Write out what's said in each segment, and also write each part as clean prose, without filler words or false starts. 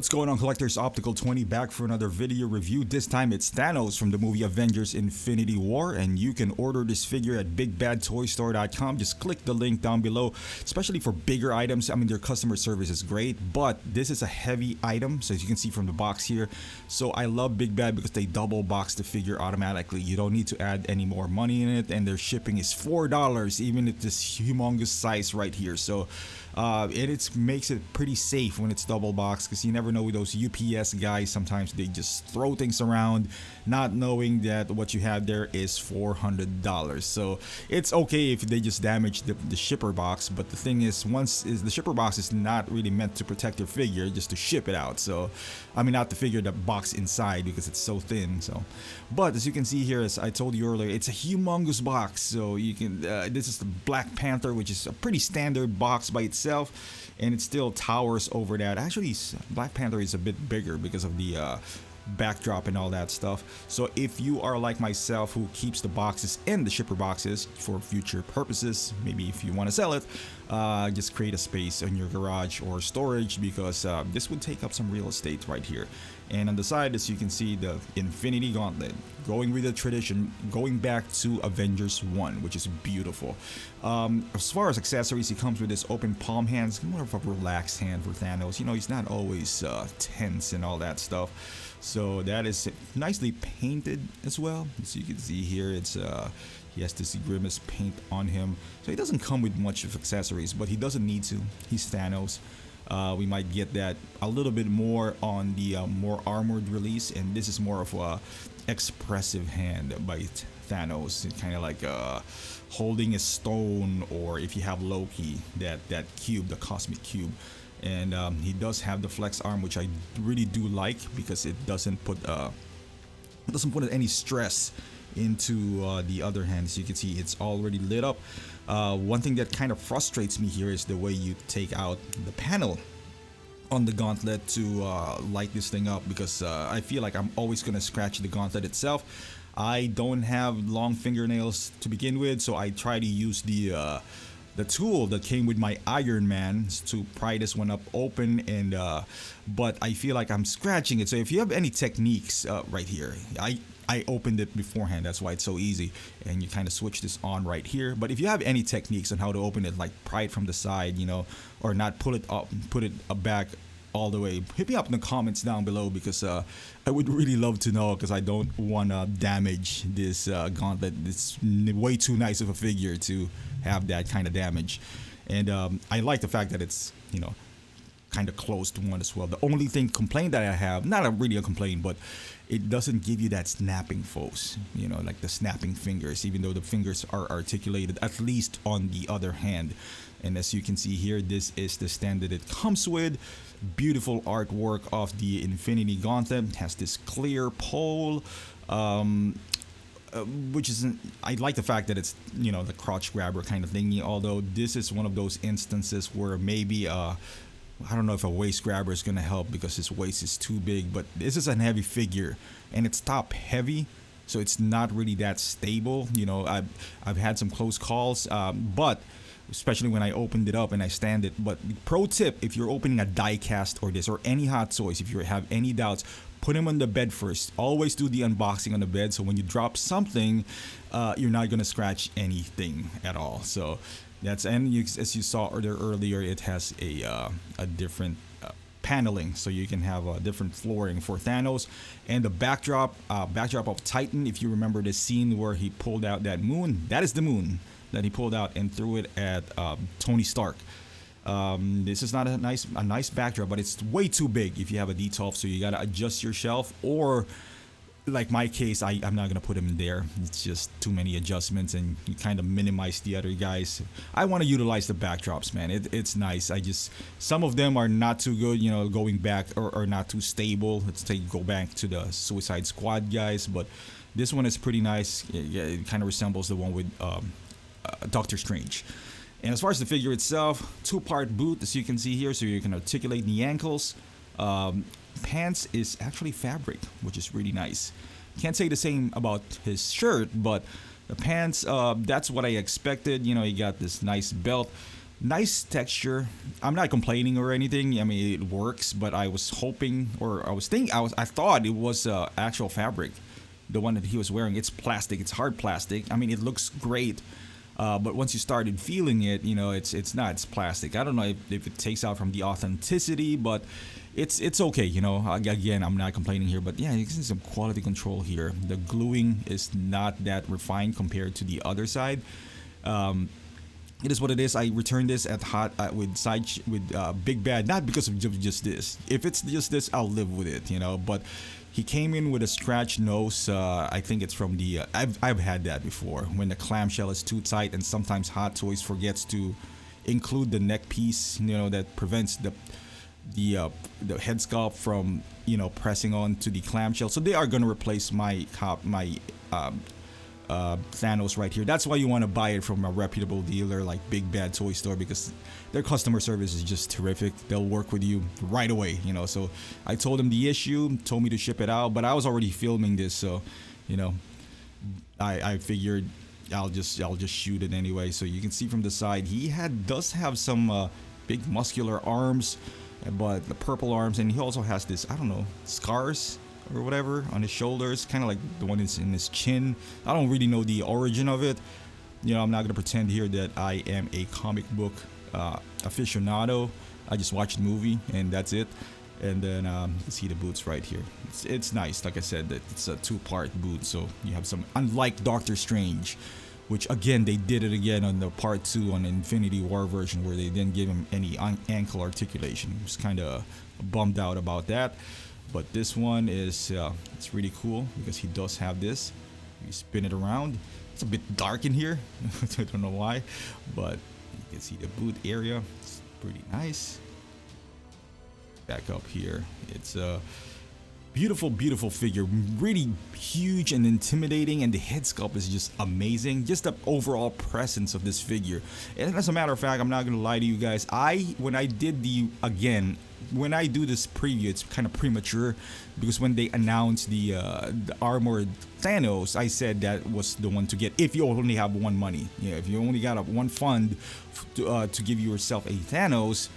What's going on, collectors? Optical 20 back for another video review. This time it's Thanos from the movie Avengers Infinity War, and you can order this figure at bigbadtoystore.com. Just click the link down below, especially for bigger items. I mean, their customer service is great, but this is a heavy item, so as you can see from the box here. So I love Big Bad because they double box the figure automatically. You don't need to add any more money in it, and their shipping is $4, even at this humongous size right here. So it makes it pretty safe when it's double boxed, because you never know with those UPS guys. Sometimes they just throw things around not knowing that what you have there is $400. So it's okay if they just damage the shipper box, but the thing is, the shipper box is not really meant to protect your figure, just to ship it out. So I mean, not the figure, the box inside, because it's so thin. So but as you can see here, as I told you earlier, it's a humongous box. So you can this is the Black Panther, which is a pretty standard box by itself, and it still towers over that. Actually, Black Panther is a bit bigger because of the backdrop and all that stuff. So if you are like myself, who keeps the boxes in the shipper boxes for future purposes, maybe if you want to sell it, just create a space in your garage or storage, because this would take up some real estate right here. And on the side, as you can see, the Infinity Gauntlet, going with the tradition, going back to Avengers 1, which is beautiful. As far as accessories, he comes with this open palm hands, more of a relaxed hand for Thanos. You know, he's not always tense and all that stuff. So that is nicely painted as well. As you can see here, it's he has this grimace paint on him. So he doesn't come with much of accessories, but he doesn't need to. He's Thanos. We might get that a little bit more on the more armored release, and this is more of a expressive hand by Thanos. It's kind of like holding a stone, or if you have Loki, that cube, the cosmic cube. And he does have the flex arm, which I really do like, because it doesn't put any stress into the other hand. As you can see, it's already lit up. One thing that kind of frustrates me here is the way you take out the panel on the gauntlet to light this thing up, because I feel like I'm always gonna scratch the gauntlet itself. I don't have long fingernails to begin with, so I try to use the tool that came with my Iron Man to pry this one up open, and but I feel like I'm scratching it. So if you have any techniques right here, I opened it beforehand, that's why it's so easy, and you kind of switch this on right here. But if you have any techniques on how to open it, like pry it from the side, you know, or not pull it up, put it back all the way, hit me up in the comments down below, because I would really love to know, because I don't want to damage this gauntlet. It's way too nice of a figure to have that kind of damage. And I like the fact that it's, you know, kind of closed one as well. The only complaint that I have, not really a complaint, but it doesn't give you that snapping force, you know, like the snapping fingers, even though the fingers are articulated, at least on the other hand. And as you can see here, this is the stand that it comes with. Beautiful artwork of the Infinity Gauntlet. It has this clear pole, which is, I like the fact that it's, you know, the crotch grabber kind of thingy, although this is one of those instances where maybe I don't know if a waist grabber is going to help, because his waist is too big. But this is a heavy figure, and it's top heavy, so it's not really that stable. You know, I've had some close calls, but especially when I opened it up and I stand it. But pro tip, if you're opening a die cast or this, or any hot toys, if you have any doubts, put them on the bed first. Always do the unboxing on the bed, so when you drop something, you're not going to scratch anything at all. So that's, and as you saw earlier, it has a different paneling, so you can have a different flooring for Thanos. And the backdrop of Titan, if you remember the scene where he pulled out that moon, that is the moon that he pulled out and threw it at Tony Stark. This is not a nice backdrop, but it's way too big if you have a D12, so you gotta adjust your shelf, or like my case, I'm not gonna put him in there. It's just too many adjustments, and you kind of minimize the other guys. I want to utilize the backdrops, man. It's nice. Some of them are not too good, you know, going back, or not too stable. Let's go back to the Suicide Squad guys, but this one is pretty nice. It kind of resembles the one with Doctor Strange. And as far as the figure itself, two-part boot, as you can see here, so you can articulate the ankles. Pants is actually fabric, which is really nice. Can't say the same about his shirt, but the pants, that's what I expected. You know, he got this nice belt. Nice texture. I'm not complaining or anything. I mean, it works, but I was hoping, or I thought it was actual fabric, the one that he was wearing. It's plastic. It's hard plastic. I mean, it looks great, but once you started feeling it, it's not. It's plastic. I don't know if it takes out from the authenticity, but it's okay. Again, I'm not complaining here, but yeah, you can see some quality control here. The gluing is not that refined compared to the other side. It is what it is. I returned this at hot with Big Bad, not because of just this. If it's just this, I'll live with it, But he came in with a scratch nose. I think it's from the. I've had that before when the clamshell is too tight, and sometimes Hot Toys forgets to include the neck piece, that prevents the head sculpt from pressing on to the clamshell. So they are gonna replace my Thanos right here. That's why you want to buy it from a reputable dealer like Big Bad Toy Store, because their customer service is just terrific. They'll work with you right away, So I told them the issue, told me to ship it out, but I was already filming this, so I figured I'll just shoot it anyway. So you can see from the side he does have some big muscular arms, but the purple arms, and he also has this, I don't know, scars or whatever on his shoulders, kind of like the one that's in his chin. I don't really know the origin of it. I'm not gonna pretend here that I am a comic book aficionado. I just watched the movie and that's it. And then you can see the boots right here. It's nice. Like I said, that it's a two-part boot, so you have some, unlike Doctor Strange, which again they did it again on the part 2 on the Infinity War version, where they didn't give him any ankle articulation. I was kind of bummed out about that. But this one is it's really cool because he does have this. You spin it around. It's a bit dark in here. I don't know why, but you can see the boot area. It's pretty nice. Back up here, it's a beautiful, beautiful figure. Really huge and intimidating, and the head sculpt is just amazing. Just the overall presence of this figure. And as a matter of fact, I'm not gonna lie to you guys. When I do this preview, it's kind of premature because when they announced the armored Thanos, I said that was the one to get if you only have one money. If you only got one fund to give yourself a Thanos,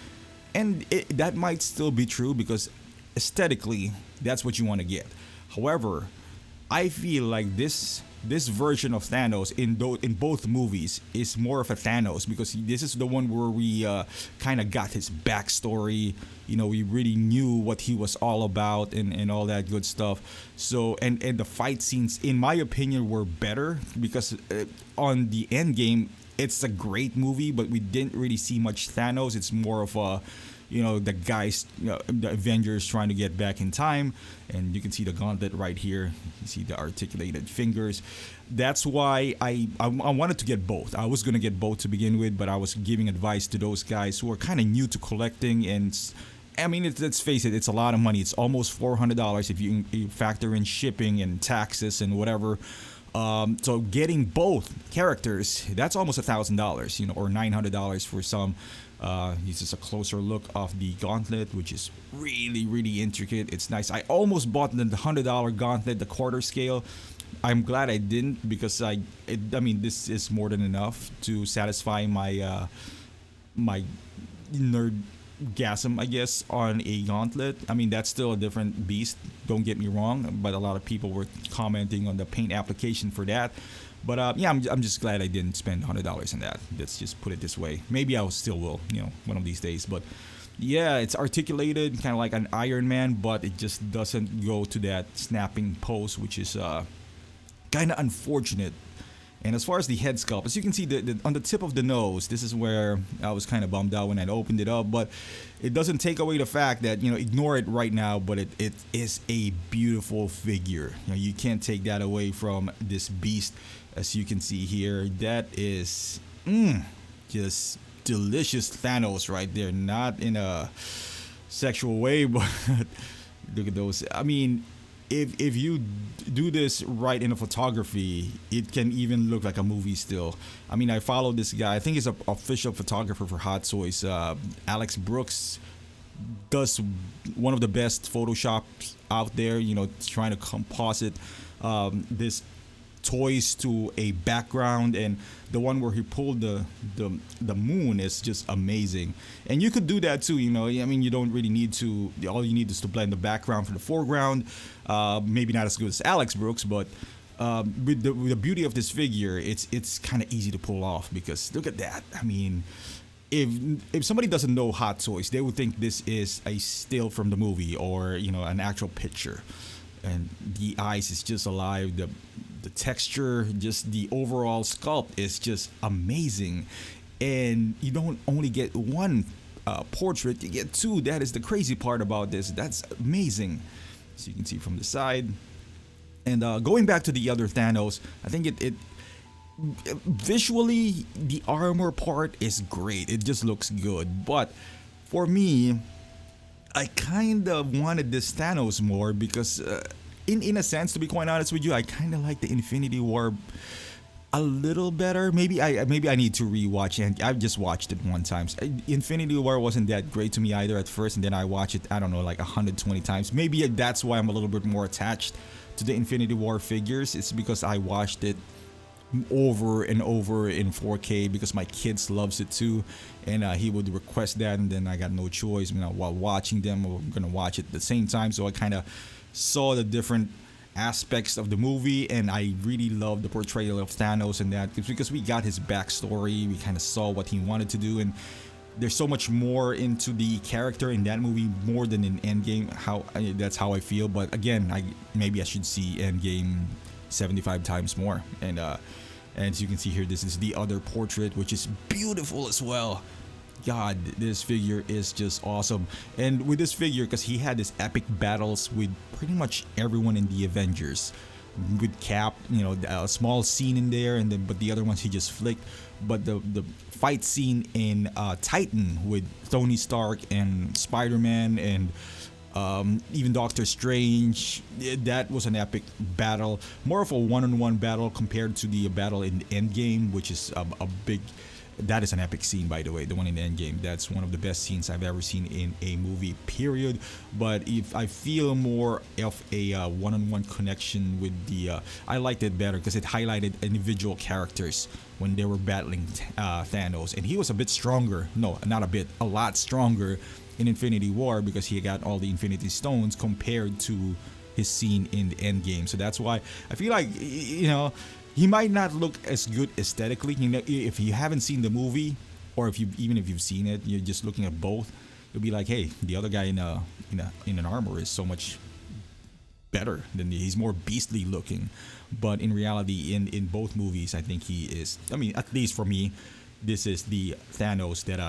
and that might still be true because aesthetically, that's what you want to get. However, I feel like this version of Thanos in both movies is more of a Thanos, because this is the one where we kind of got his backstory. We really knew what he was all about and all that good stuff. So and the fight scenes, in my opinion, were better because on the end game, it's a great movie, but we didn't really see much Thanos. It's more of a the guys, the Avengers trying to get back in time, and you can see the gauntlet right here. You see the articulated fingers. That's why I wanted to get both. I was gonna get both to begin with, but I was giving advice to those guys who are kind of new to collecting. And I mean, let's face it, it's a lot of money. It's almost $400 if you factor in shipping and taxes and whatever. So getting both characters, that's almost $1,000, or $900 for some. This is a closer look of the gauntlet, which is really, really intricate. It's nice. I almost bought the $100 gauntlet, the quarter scale. I'm glad I didn't, because I mean, this is more than enough to satisfy my my nerdgasm, I guess, on a gauntlet. I mean, that's still a different beast. Don't get me wrong, but a lot of people were commenting on the paint application for that. But yeah, I'm just glad I didn't spend $100 on that. Let's just put it this way. Maybe I still will, one of these days. But yeah, it's articulated, kind of like an Iron Man, but it just doesn't go to that snapping pose, which is kind of unfortunate. And as far as the head sculpt, as you can see, on the tip of the nose, this is where I was kind of bummed out when I opened it up. But it doesn't take away the fact that, ignore it right now, but it is a beautiful figure. You can't take that away from this beast. As you can see here, that is just delicious Thanos right there. Not in a sexual way, but look at those. I mean, if you do this right in a photography, it can even look like a movie still. I mean, I follow this guy. I think he's an official photographer for Hot Toys. Alex Brooks does one of the best Photoshops out there. Trying to composite this toys to a background, and the one where he pulled the moon is just amazing. And you could do that too, you know. I mean, you don't really need to. All you need is to blend the background for the foreground. Maybe not as good as Alex Brooks, but with the beauty of this figure, it's kind of easy to pull off because look at that. I mean, if somebody doesn't know Hot Toys, they would think this is a still from the movie or you know an actual picture. And the eyes is just alive. The texture, just the overall sculpt is just amazing. And you don't only get one portrait, you get two. That is the crazy part about this. That's amazing. So you can see from the side. And going back to the other Thanos, I think it visually the armor part is great. It just looks good. But for me, I kind of wanted this Thanos more because, in a sense, to be quite honest with you, I kind of like the Infinity War a little better. Maybe I need to rewatch, and I've just watched it one time. Infinity War wasn't that great to me either at first, and then I watched it, I don't know, like 120 times. Maybe that's why I'm a little bit more attached to the Infinity War figures. It's because I watched it over and over in 4K because my kids loves it too, and he would request that, and then I got no choice. You know, while watching them, we're gonna watch it at the same time, so I kind of saw the different aspects of the movie, and I really love the portrayal of Thanos in that because we got his backstory. We kind of saw what he wanted to do, and there's so much more into the character in that movie more than in Endgame. That's how I feel. But again, maybe I should see Endgame 75 times more. And as you can see here, this is the other portrait, which is beautiful as well. God, this figure is just awesome. And with this figure, because he had this epic battles with pretty much everyone in the Avengers, with Cap, you know, a small scene in there, and then but the other ones he just flicked. But the fight scene in Titan with Tony Stark and Spider-Man and even Doctor Strange, that was an epic battle. More of a one-on-one battle compared to the battle in Endgame, which is a big. That is an epic scene, by the way, the one in Endgame. That's one of the best scenes I've ever seen in a movie, period. But if I feel more of a one-on-one connection with the... I liked it better because it highlighted individual characters when they were battling Thanos. And he was a bit stronger. No, not a bit. A lot stronger in Infinity War because he got all the Infinity Stones compared to his scene in the Endgame. So that's why I feel like, you know... He might not look as good aesthetically. You know, if you haven't seen the movie, or if you've seen it, you're just looking at both. You'll be like, hey, the other guy in an armor is so much better than he's more beastly looking. But in reality, in both movies, I think he is. I mean, at least for me, this is the Thanos that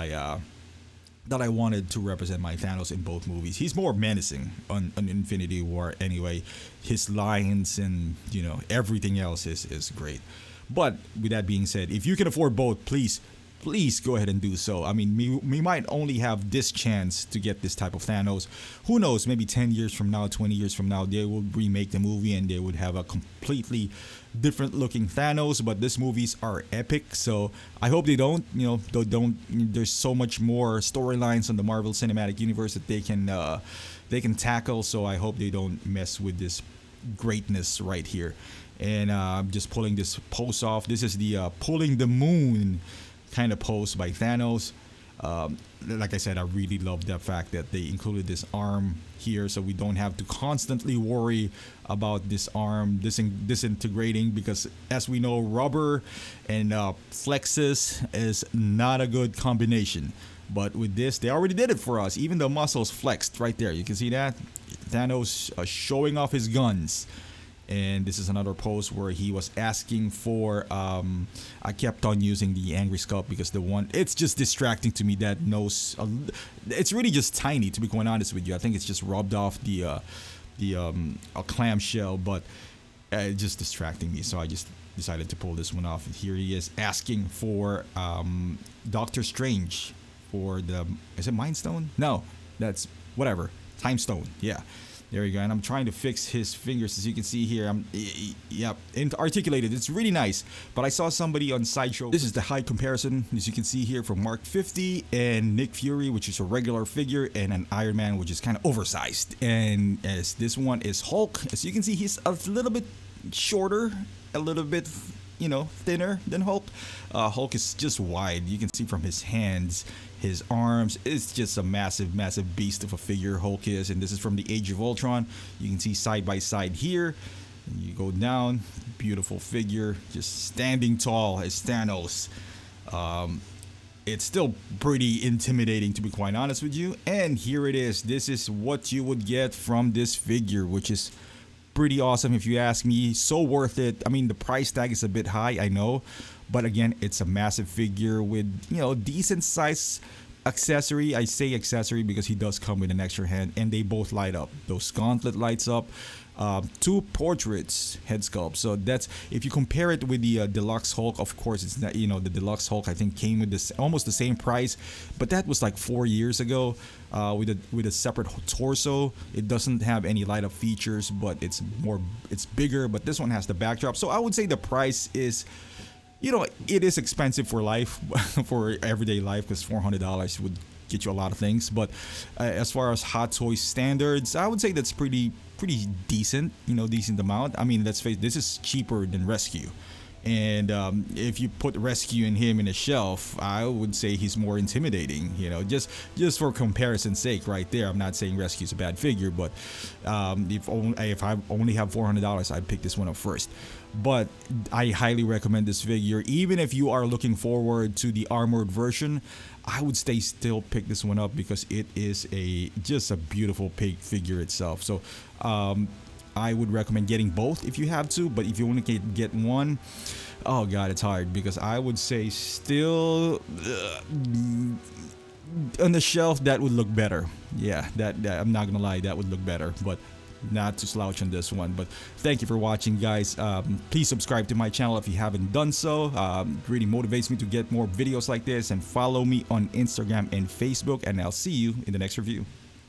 I wanted to represent my Thanos in both movies. He's more menacing on Infinity War anyway. His lines and, you know, everything else is great. But with that being said, if you can afford both, please go ahead and do so. I mean, we might only have this chance to get this type of Thanos. Who knows, maybe 10 years from now, 20 years from now, they will remake the movie and they would have a completely different looking Thanos. But these movies are epic, so I hope they don't. You know, they don't. There's so much more storylines on the Marvel Cinematic Universe that they can tackle. So I hope they don't mess with this greatness right here. And I'm just pulling this pose off. This is the pulling the moon kind of pose by Thanos. Like I said, I really love the fact that they included this arm here, so we don't have to constantly worry about this arm disintegrating, because as we know, rubber and flexes is not a good combination. But with this, they already did it for us. Even the muscles flexed right there. You can see that Thanos showing off his guns. And this is another pose where he was asking for, I kept on using the angry sculpt because it's just distracting to me, that nose. It's really just tiny, to be quite honest with you. I think it's just rubbed off a clamshell, but it's just distracting me. So I just decided to pull this one off. And here he is asking for Doctor Strange for is it Mind Stone? No, that's whatever. Time Stone, yeah. There you go, and I'm trying to fix his fingers, as you can see here. Articulated. It's really nice. But I saw somebody on Sideshow. This is the height comparison, as you can see here, from Mark 50 and Nick Fury, which is a regular figure, and an Iron Man, which is kind of oversized. And as this one is Hulk, as you can see, he's a little bit shorter a little bit, thinner than Hulk. Hulk is just wide. You can see from his hands, his arms. It's just a massive, massive beast of a figure Hulk is. And this is from the Age of Ultron. You can see side by side here. And you go down, beautiful figure, just standing tall as Thanos. It's still pretty intimidating, to be quite honest with you. And here it is. This is what you would get from this figure, which is pretty awesome if you ask me. So worth it. I mean, the price tag is a bit high, I know, but again, it's a massive figure with, decent size accessory. I say accessory because he does come with an extra hand, and they both light up. Those gauntlet lights up. Two portraits head sculpt. So that's, if you compare it with the deluxe Hulk, of course it's not, the deluxe Hulk I think came with this almost the same price, but that was like 4 years ago, with a separate torso. It doesn't have any light up features, but it's bigger, but this one has the backdrop. So I would say the price is, it is expensive for life, for everyday life, because $400 would get you a lot of things. But as far as Hot Toys standards, I would say that's pretty decent, decent amount. I mean, let's face it, this is cheaper than Rescue. And if you put Rescue and him in a shelf, I would say he's more intimidating, just for comparison's sake right there. I'm not saying Rescue's a bad figure, but if I only have $400, I'd pick this one up first. But I highly recommend this figure. Even if you are looking forward to the armored version, I would still pick this one up because it is just a beautiful figure itself. So I would recommend getting both if you have to, but if you only can get one, oh god, it's hard, because I would say still on the shelf that would look better. Yeah, that I'm not gonna lie, that would look better, but not to slouch on this one. But thank you for watching, guys. Please subscribe to my channel if you haven't done so. It really motivates me to get more videos like this, and follow me on Instagram and Facebook, and I'll see you in the next review.